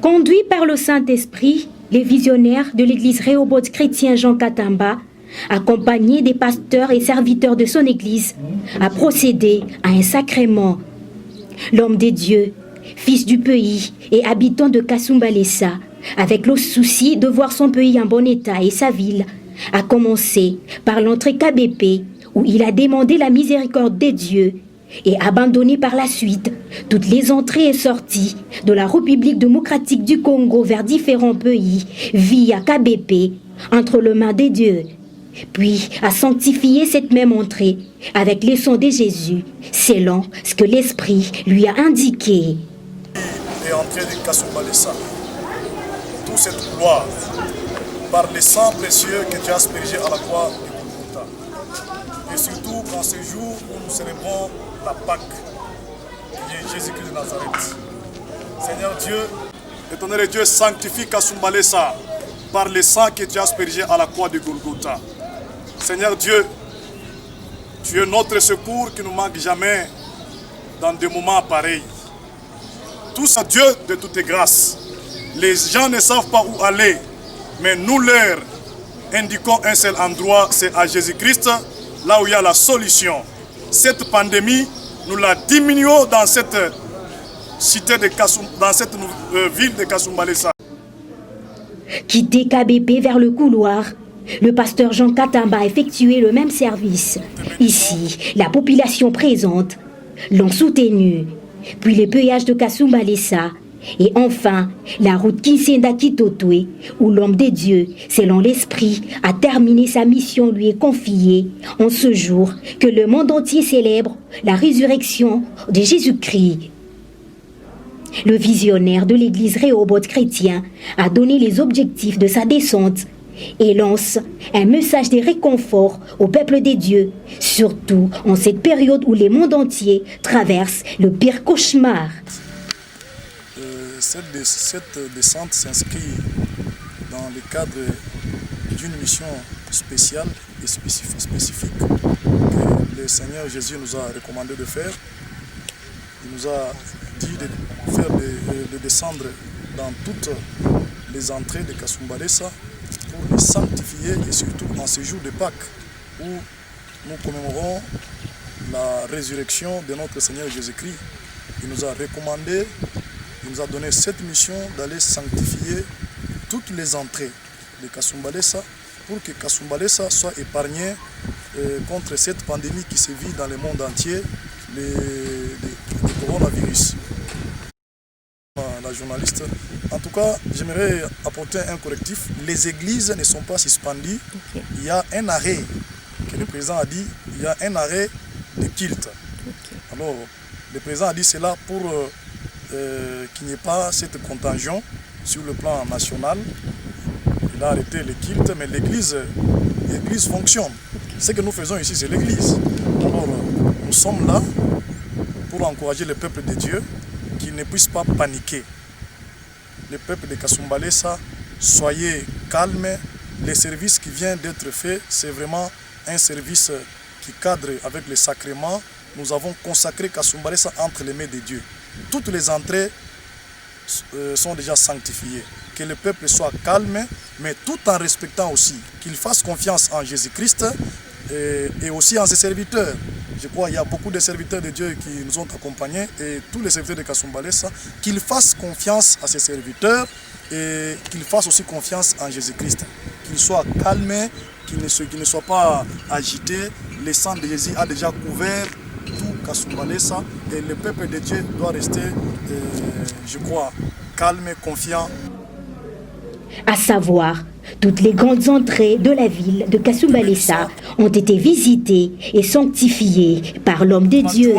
Conduits par le Saint-Esprit, les visionnaires de l'église Rehoboth chrétien Jean Katamba, accompagnés des pasteurs et serviteurs de son église, a procédé à un sacrement. L'homme des dieux, fils du pays et habitant de Kasumbalesa, avec le souci de voir son pays en bon état et sa ville, a commencé par l'entrée KBP où il a demandé la miséricorde des dieux et abandonné par la suite toutes les entrées et sorties de la République démocratique du Congo vers différents pays via KBP entre les mains des dieux. Puis a sanctifié cette même entrée avec les sons de Jésus, selon ce que l'Esprit lui a indiqué. Et entrée de Kasumbalesa, toute cette gloire, par le sang précieux que tu as aspergé à la croix de Golgotha. Et surtout en ce jour où nous célébrons la Pâque, qui est Jésus-Christ de Nazareth. Seigneur Dieu, éternel Dieu, sanctifie Kasumbalesa par le sang que tu as aspergé à la croix de Golgotha. Seigneur Dieu, tu es notre secours qui ne manque jamais dans des moments pareils. Tous à Dieu de toutes tes grâces. Les gens ne savent pas où aller, mais nous leur indiquons un seul endroit, c'est à Jésus-Christ, là où il y a la solution. Cette pandémie, nous la diminuons dans cette cité de dans cette ville de Kasumbalesa. Quitté KBP vers le couloir, le pasteur Jean Katamba a effectué le même service. Ici, la population présente l'ont soutenu. Puis les peullages de Kasumbalesa. Et enfin, la route Kinsenda-Kitotwe, où l'homme des dieux, selon l'Esprit, a terminé sa mission lui est confiée en ce jour que le monde entier célèbre la résurrection de Jésus-Christ. Le visionnaire de l'église Rehoboth chrétien a donné les objectifs de sa descente et lance un message de réconfort au peuple des dieux, surtout en cette période où le monde entier traverse le pire cauchemar. Cette descente s'inscrit dans le cadre d'une mission spéciale et spécifique que le Seigneur Jésus nous a recommandé de faire. Il nous a dit de descendre dans toutes les entrées de Kasumbalesa pour les sanctifier et surtout en ce jour de Pâques où nous commémorons la résurrection de notre Seigneur Jésus-Christ. Il nous a recommandé, il nous a donné cette mission d'aller sanctifier toutes les entrées de Kasumbalesa pour que Kasumbalesa soit épargné contre cette pandémie qui sévit dans le monde entier, le coronavirus. La journaliste. En tout cas, j'aimerais apporter un correctif. Les églises ne sont pas suspendues. Okay. Il y a un arrêt que le président a dit, il y a un arrêt de culte. Okay. Alors, le président a dit cela pour qu'il n'y ait pas cette contagion sur le plan national. Il a arrêté le culte, mais l'église fonctionne. Ce que nous faisons ici, c'est l'église. Alors, nous sommes là pour encourager le peuple de Dieu qui ne puisse pas paniquer. Le peuple de Kasumbalesa, soyez calmes. Le service qui vient d'être fait, c'est vraiment un service qui cadre avec les sacrements. Nous avons consacré Kasumbalesa entre les mains de Dieu. Toutes les entrées sont déjà sanctifiées. Que le peuple soit calme, mais tout en respectant aussi, qu'il fasse confiance en Jésus-Christ et aussi en ses serviteurs. Je crois qu'il y a beaucoup de serviteurs de Dieu qui nous ont accompagnés et tous les serviteurs de Kasumbalesa, qu'ils fassent confiance à ces serviteurs et qu'ils fassent aussi confiance en Jésus-Christ. Qu'ils soient calmes, qu'ils ne soient pas agités. Le sang de Jésus a déjà couvert tout Kasumbalesa et le peuple de Dieu doit rester, je crois, calme, confiant. À savoir, toutes les grandes entrées de la ville de Kasumbalesa ont été visitées et sanctifiées par l'homme de Dieu.